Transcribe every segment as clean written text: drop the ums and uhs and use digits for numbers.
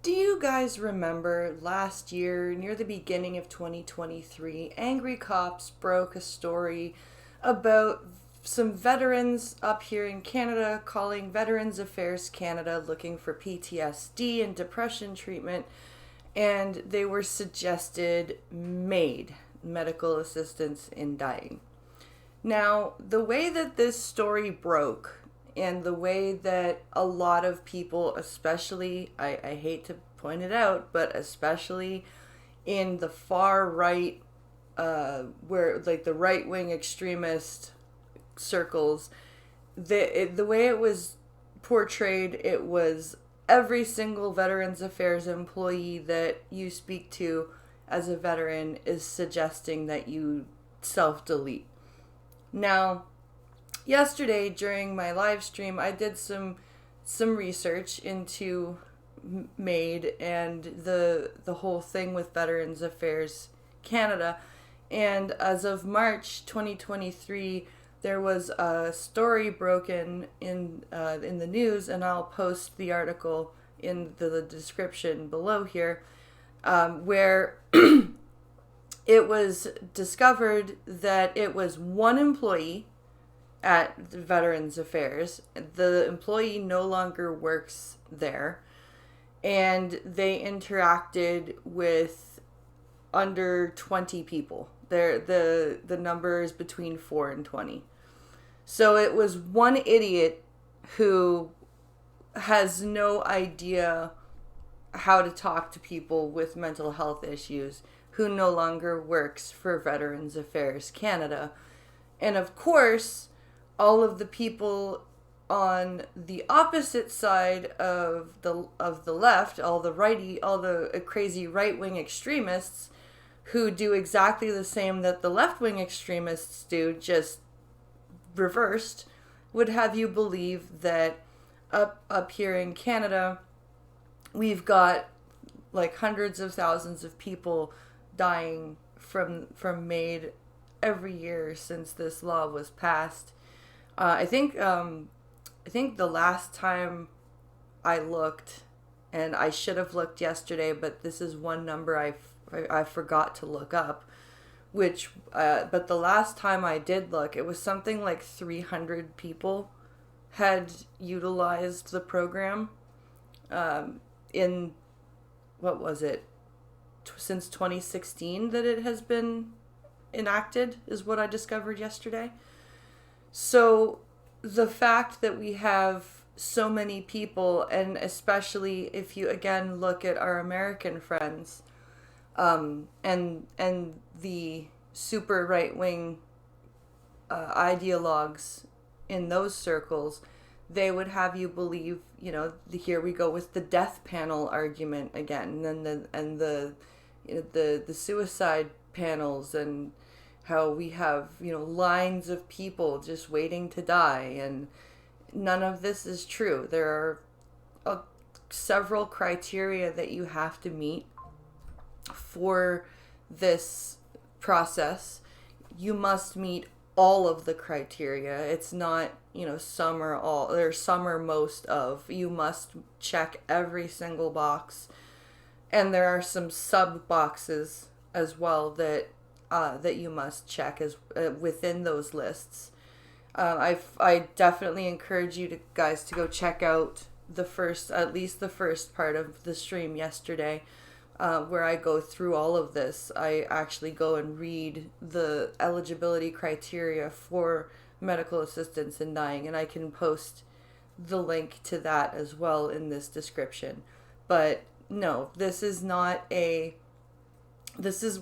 Do you guys remember last year, near the beginning of 2023, angry cops broke a story about some veterans up here in Canada calling Veterans Affairs Canada looking for PTSD and depression treatment, and they were suggested MAID, medical assistance in dying. Now, the way that this story broke and the way that a lot of people, especially, I hate to point it out, but especially in the far right, where like the right wing extremist circles, the way it was portrayed, it was every single Veterans Affairs employee that you speak to as a veteran is suggesting that you self delete. Now, yesterday during my live stream, I did some research into MAID and the whole thing with Veterans Affairs Canada, and as of March 2023, there was a story broken in the news, and I'll post the article in the description below here, where it was discovered that it was one employee at Veterans Affairs. The employee no longer works there, and they interacted with under 20 people. The number is between 4 and 20. So it was one idiot who has no idea how to talk to people with mental health issues, who no longer works for Veterans Affairs Canada. And of course, all of the people on the opposite side of the left, all the crazy right-wing extremists who do exactly the same that the left-wing extremists do, just reversed, would have you believe that up here in Canada, we've got like hundreds of thousands of people dying from MAID every year since this law was passed. I think the last time I looked, and I should have looked yesterday, but this is one number I forgot to look up, which but the last time I did look, it was something like 300 people had utilized the program in, what was it, since 2016 that it has been enacted, is what I discovered yesterday. So the fact that we have so many people, and especially if you again look at our American friends, and the super right wing ideologues in those circles, they would have you believe, here we go with the death panel argument again, and the suicide panels, and how we have, lines of people just waiting to die, and none of this is true. There are several criteria that you have to meet for this process. You must meet all of the criteria. It's not, some or all, there's some or most of. You must check every single box. And there are some sub boxes as well that you must check as within those lists. I definitely encourage you guys to go check out at least the first part of the stream yesterday, where I go through all of this. I actually go and read the eligibility criteria for medical assistance in dying, and I can post the link to that as well in this description. But no,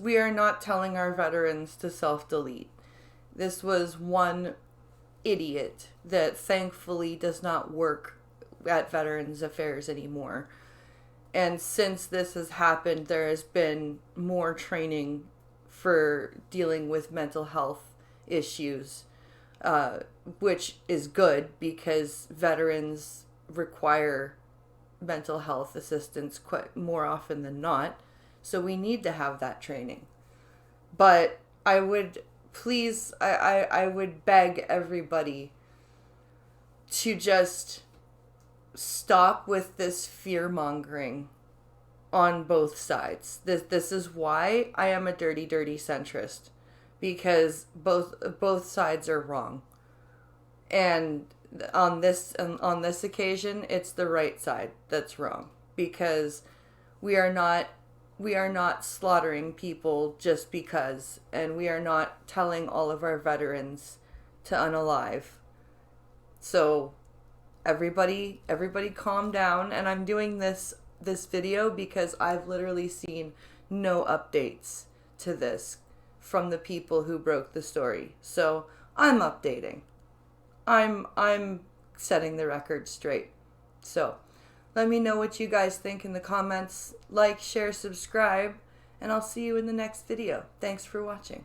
we are not telling our veterans to self-delete. This was one idiot that thankfully does not work at Veterans Affairs anymore. And since this has happened, there has been more training for dealing with mental health issues, which is good because veterans require mental health assistance quite more often than not. So we need to have that training. But I would beg everybody to just stop with this fear mongering on both sides. This is why I am a dirty centrist, because both sides are wrong. And on this occasion, it's the right side that's wrong, because we are not slaughtering people just because, and we are not telling all of our veterans to unalive. So everybody calm down. And I'm doing this video because I've literally seen no updates to this from the people who broke the story. So I'm updating. I'm setting the record straight. So let me know what you guys think in the comments. Like, share, subscribe, and I'll see you in the next video. Thanks for watching.